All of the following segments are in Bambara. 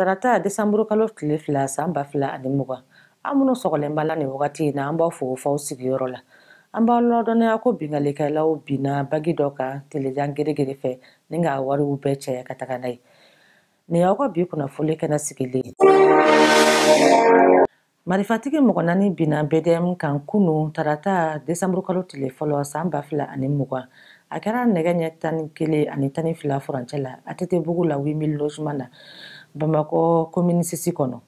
Tarata Desember kalo tile fila san ba fila ani mugan. An minnu sɔgɔlen b'a la nin wagati in na an b'aw fo f'aw sigiyɔrɔ la. An b'aw ladɔnniya ko bingalikɛlaw binna bagi dɔ kan telejan gerigeri fɛ ni k'a wariw bɛɛ cɛ ka taga n'a ye. Nin y'aw ka bi kunnafoni kɛnɛ sigilen ye. Marifatigi mɔgɔ 4 binna BDM kan kunun tarata Desember kalo tile fɔlɔ san ba fila ani mugan. A kɛra nɛgɛ ɲɛ 11 ani 12 furancɛ la ATT-bugu la 8000 logement na Bamakɔ commune 6 kɔnɔ.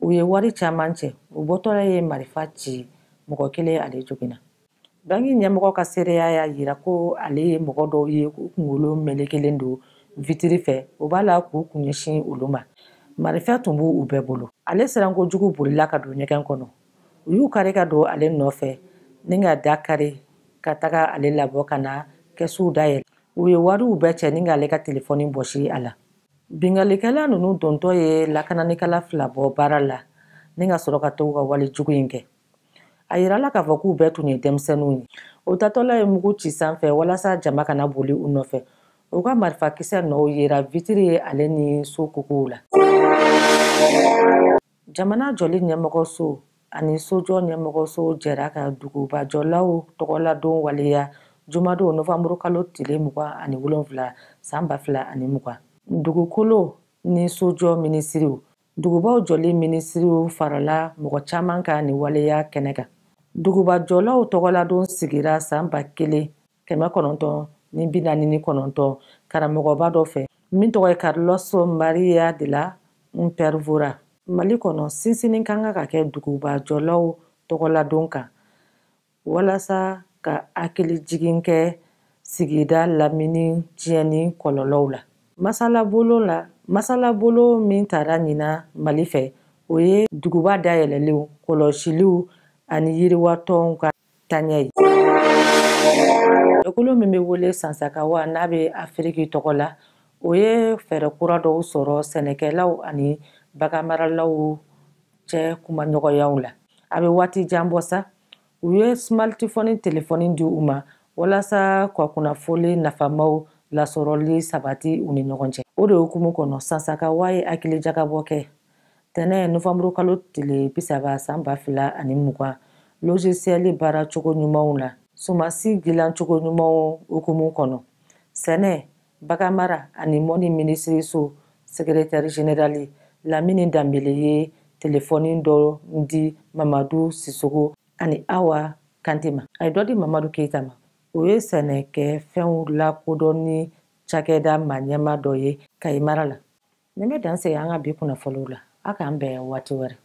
U ye wari caman cɛ. U bɔtɔla ye marifa ci mɔgɔ kelen ale joginna. Bangi ɲɛmɔgɔ ka seereya y'a yira ko ale ye mɔgɔ dɔw ye k'u kunkolo melekelen don vitiri fɛ. U b'a la k'u kun ɲɛsin olu ma. Marifa tun b'u bɛɛ bolo. Ale sirankojugu bolila ka don ɲɛgɛn kɔnɔ. U y'u kari ka don ale nɔfɛ ni ka da kari ka taga ale labɔ ka na kɛsuw dayɛlɛ. U ye wariw bɛɛ cɛ ni k'ale ka telefɔni bɔsi a la. Bingalikɛla ninnu dontɔ ye lakananikɛla 2 bɔ baara la ni ka sɔrɔ ka to ka wale jugu in kɛ. A yirala k'a fɔ k'u bɛɛ tun ye denmisɛnninw ye. O tatɔla ye mugu ci sanfɛ walasa jama kana boli u nɔfɛ. U ka marifakisɛ nɔw yera vitiri ye ale ni so kokow la. Jamana jɔli ɲɛmɔgɔso ani sojɔ ɲɛmɔgɔso jɛra ka dugubajɔlaw tɔgɔladon waleya jumadon Novembre kalo tile 27 san 2020. Dugukolo ni sojɔ minisiriw, dugubaw jɔli minisiriw farala mɔgɔ caman ka ni waleya kɛnɛ kan. Dugubajɔlaw tɔgɔladon sigira san 1949 karamɔgɔba dɔ fɛ min tɔgɔ ye Carlos Maria de la Impervora. Mali kɔnɔ sinsinni kan ka kɛ dugubajɔlaw tɔgɔladon kan walasa ka hakili jigin kɛ sigida lamini tiɲɛni kɔlɔlɔw la. Masalabolo min taara ɲina Mali fɛ o ye duguba dayɛlɛlenw, kɔlɔsiliw ani yiriwatɔnw ka taɲɛ ye. Jɛkulu min bɛ wele Sansakawa n'a bɛ Afiriki tɔgɔ la o ye fɛɛrɛ kura dɔw sɔrɔ sɛnɛkɛlaw ani baganmaralaw cɛ kumaɲɔgɔnyaw la. A bɛ waati jan bɔ sa. U ye smartphone telefɔni di u ma walasa ka kunnafoni nafamaw lasɔrɔli sabati u ni ɲɔgɔn cɛ. O de hukumu kɔnɔ Sansakawa ye hakilijagabɔ kɛ. Tɛnɛ Novembre kalo tile 30 san 2020 logiciel baara cogo ɲumanw la. Sumasi dilan cogo ɲumanw hukumu kɔnɔ. Sɛnɛ, baganmara ani mɔni minisiriso secrétaire général Lamini Danbele ye telefɔni dɔ di Mamadu Sisoko ani Awa Kante ma. A ye dɔ di Mamadu Keita ma. O ye sɛnɛkɛfɛnw lakodɔn ni cakɛda maaɲɛma dɔ ye Kayi mara la. Nin bɛ dan sigi an ka bi kunnafoniw la. A k'an bɛn waati wɛrɛ.